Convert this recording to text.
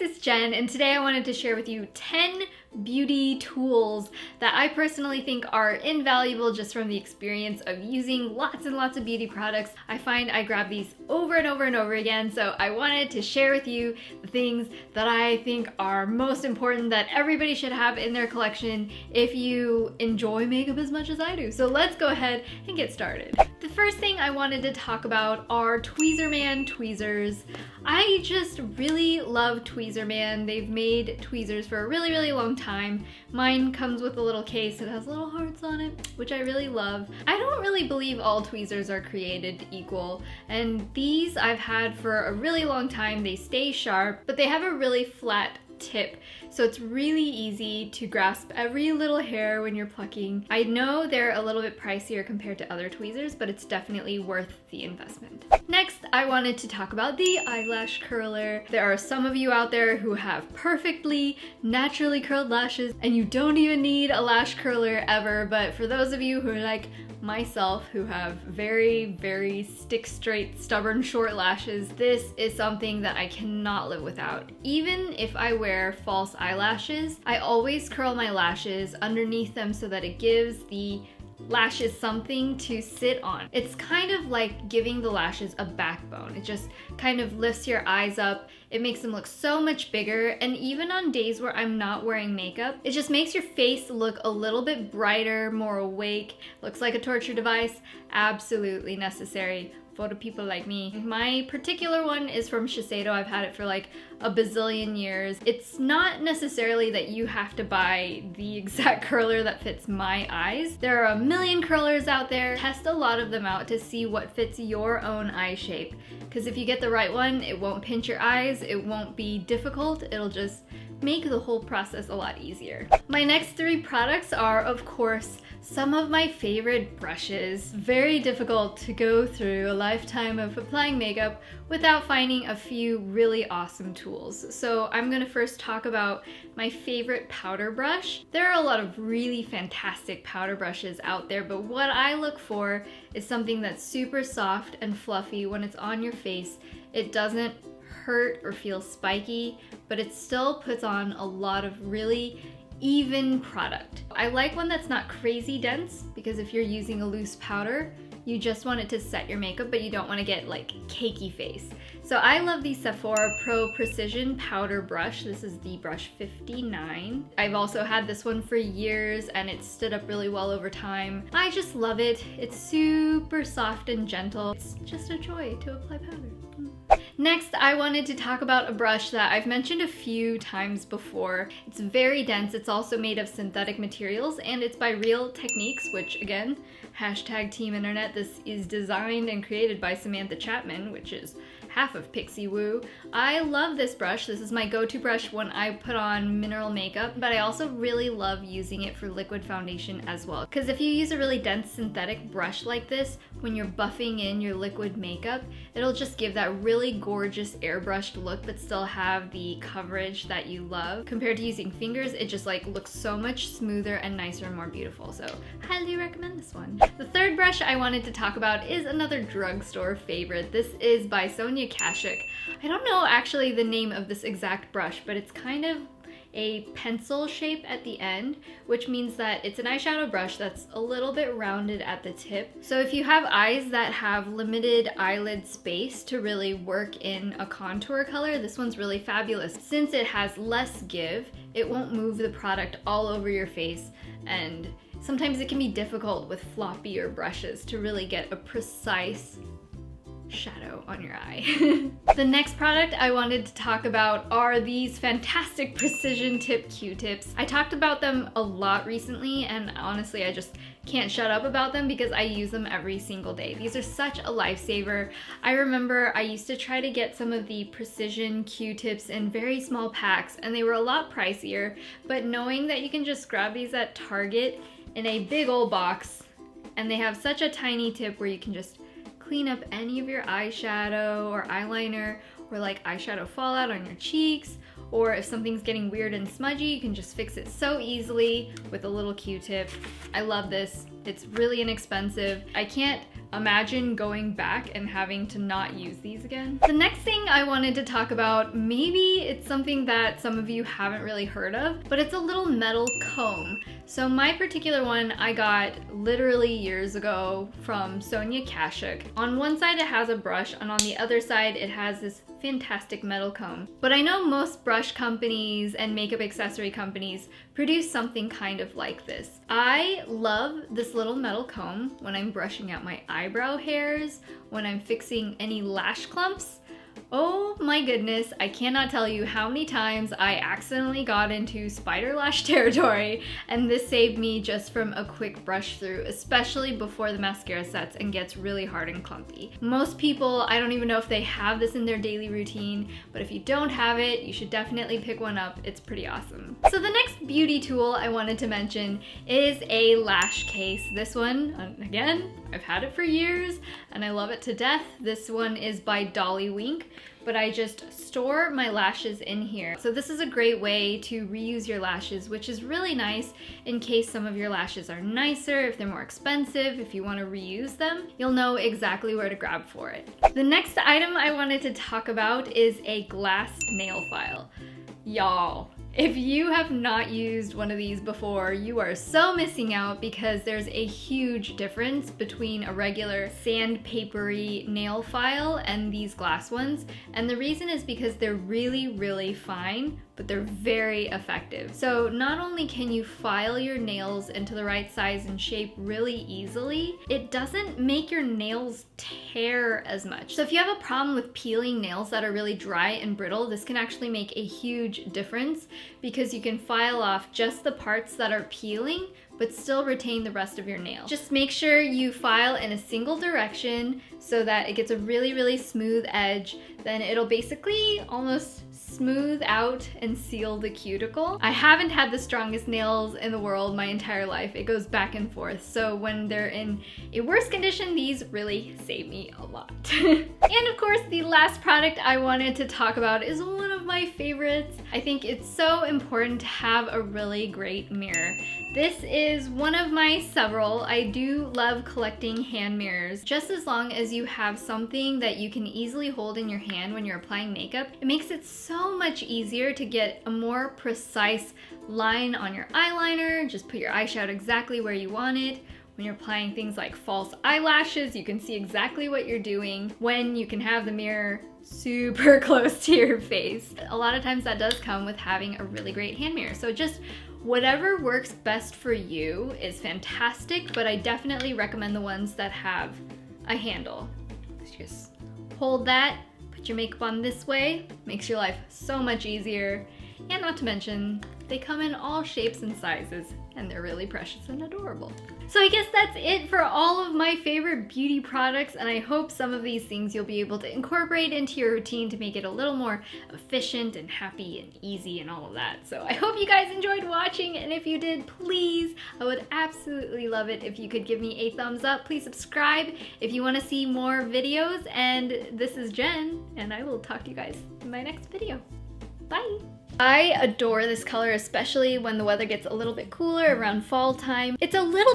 it's Jen, and today I wanted to share with you 10 beauty tools that I personally think are invaluable just from the experience of using lots and lots of beauty products. I find I grab these over and over and over again, so I wanted to share with you the things that I think are most important that everybody should have in their collection if you enjoy makeup as much as I do. So let's go ahead and get started. The first thing I wanted to talk about are Tweezerman Tweezers. I just really love Tweezerman. They've made tweezers for a really long time. Mine comes with a little case. It has little hearts on it, which I really love. I don't really believe all tweezers are created equal, and these I've had for a really long time. They stay sharp, but they have a really flat tip, so it's really easy to grasp every little hair when you're plucking. I know they're a little bit pricier compared to other tweezers, but it's definitely worth the investment. Next, I wanted to talk about the eyelash curler. There are some of you out there who have perfectly naturally curled lashes and you don't even need a lash curler ever, but for those of you who are like myself, who have very stick straight, stubborn, short lashes, this is something that I cannot live without. Even if I wear false eyelashes, I always curl my lashes underneath them so that it gives the lashes something to sit on. It's kind of like giving the lashes a backbone. It just kind of lifts your eyes up. It makes them look so much bigger, and even on days where I'm not wearing makeup, it just makes your face look a little bit brighter, more awake. Looks like a torture device. Absolutely necessary for the people like me. My particular one is from Shiseido. I've had it for like a bazillion years. It's not necessarily that you have to buy the exact curler that fits my eyes. There are a million curlers out there. Test a lot of them out to see what fits your own eye shape. Because if you get the right one, it won't pinch your eyes, it won't be difficult, it'll just make the whole process a lot easier. My next 3 products are, of course, some of my favorite brushes. Very difficult to go through a lifetime of applying makeup without finding a few really awesome tools. So I'm gonna first talk about my favorite powder brush. There are a lot of really fantastic powder brushes out there, but what I look for is something that's super soft and fluffy when it's on your face. It doesn't hurt or feel spiky, but it still puts on a lot of really even product. I like one that's not crazy dense, because if you're using a loose powder, you just want it to set your makeup, but you don't want to get like cakey face. So I love the Sephora Pro Precision Powder Brush. This is the brush 59. I've also had this one for years and it stood up really well over time. I just love it. It's super soft and gentle. It's just a joy to apply powder. Next, I wanted to talk about a brush that I've mentioned a few times before. It's very dense, it's also made of synthetic materials, and it's by Real Techniques, which again, hashtag Team Internet, this is designed and created by Samantha Chapman, which is half of Pixie Woo. I love this brush. This is my go-to brush when I put on mineral makeup, but I also really love using it for liquid foundation as well. Because if you use a really dense synthetic brush like this, when you're buffing in your liquid makeup, it'll just give that really gorgeous airbrushed look but still have the coverage that you love. Compared to using fingers, it just like looks so much smoother and nicer and more beautiful. So highly recommend this one. The third brush I wanted to talk about is another drugstore favorite. This is by Sonia Kashuk. I don't know actually the name of this exact brush, but it's kind of a pencil shape at the end, which means that it's an eyeshadow brush that's a little bit rounded at the tip. So if you have eyes that have limited eyelid space to really work in a contour color, this one's really fabulous. Since it has less give, it won't move the product all over your face, and sometimes it can be difficult with floppier brushes to really get a precise shadow on your eye. The next product I wanted to talk about are these fantastic precision tip Q-tips. I talked about them a lot recently, and honestly I just can't shut up about them because I use them every single day. These are such a lifesaver. I remember I used to try to get some of the precision Q-tips in very small packs, and they were a lot pricier, but knowing that you can just grab these at Target in a big old box, and they have such a tiny tip where you can just clean up any of your eyeshadow or eyeliner or like eyeshadow fallout on your cheeks, or if something's getting weird and smudgy, you can just fix it so easily with a little Q-tip. I love this. It's really inexpensive. I can't imagine going back and having to not use these again. The next thing I wanted to talk about, maybe it's something that some of you haven't really heard of, but it's a little metal comb. So my particular one I got literally years ago from Sonia Kashuk. On one side it has a brush, and on the other side it has this fantastic metal comb. But I know most brush companies and makeup accessory companies produce something kind of like this. I love this little metal comb when I'm brushing out my eyebrow hairs, when I'm fixing any lash clumps. Oh my goodness, I cannot tell you how many times I accidentally got into spider lash territory, and this saved me just from a quick brush through, especially before the mascara sets and gets really hard and clumpy. Most people, I don't even know if they have this in their daily routine, but if you don't have it, you should definitely pick one up. It's pretty awesome. So the next beauty tool I wanted to mention is a lash case. This one, again, I've had it for years and I love it to death. This one is by Dolly, but I just store my lashes in here. So this is a great way to reuse your lashes, which is really nice in case some of your lashes are nicer, if they're more expensive, if you want to reuse them, you'll know exactly where to grab for it. The next item I wanted to talk about is a glass nail file. Y'all, if you have not used one of these before, you are so missing out, because there's a huge difference between a regular sandpapery nail file and these glass ones. And the reason is because they're really, really fine, but they're very effective. So not only can you file your nails into the right size and shape really easily, it doesn't make your nails tear as much. So if you have a problem with peeling nails that are really dry and brittle, this can actually make a huge difference, because you can file off just the parts that are peeling but still retain the rest of your nail. Just make sure you file in a single direction so that it gets a really, really smooth edge. Then it'll basically almost smooth out and seal the cuticle. I haven't had the strongest nails in the world my entire life. It goes back and forth. So when they're in a worse condition, these really save me a lot. And of course, the last product I wanted to talk about is one of my favorites. I think it's so important to have a really great mirror. This is one of my several. I do love collecting hand mirrors. Just as long as you have something that you can easily hold in your hand when you're applying makeup, it makes it so much easier to get a more precise line on your eyeliner. Just put your eyeshadow exactly where you want it. When you're applying things like false eyelashes, you can see exactly what you're doing when you can have the mirror super close to your face. A lot of times that does come with having a really great hand mirror. So just whatever works best for you is fantastic, but I definitely recommend the ones that have a handle. Just hold that, put your makeup on this way, makes your life so much easier. And not to mention, they come in all shapes and sizes, and they're really precious and adorable. So I guess that's it for all of my favorite beauty products, and I hope some of these things you'll be able to incorporate into your routine to make it a little more efficient and happy and easy and all of that. So I hope you guys enjoyed watching, and if you did, please, I would absolutely love it if you could give me a thumbs up. Please subscribe if you want to see more videos, and this is Jen, and I will talk to you guys in my next video. Bye! I adore this color, especially when the weather gets a little bit cooler around fall time. It's a little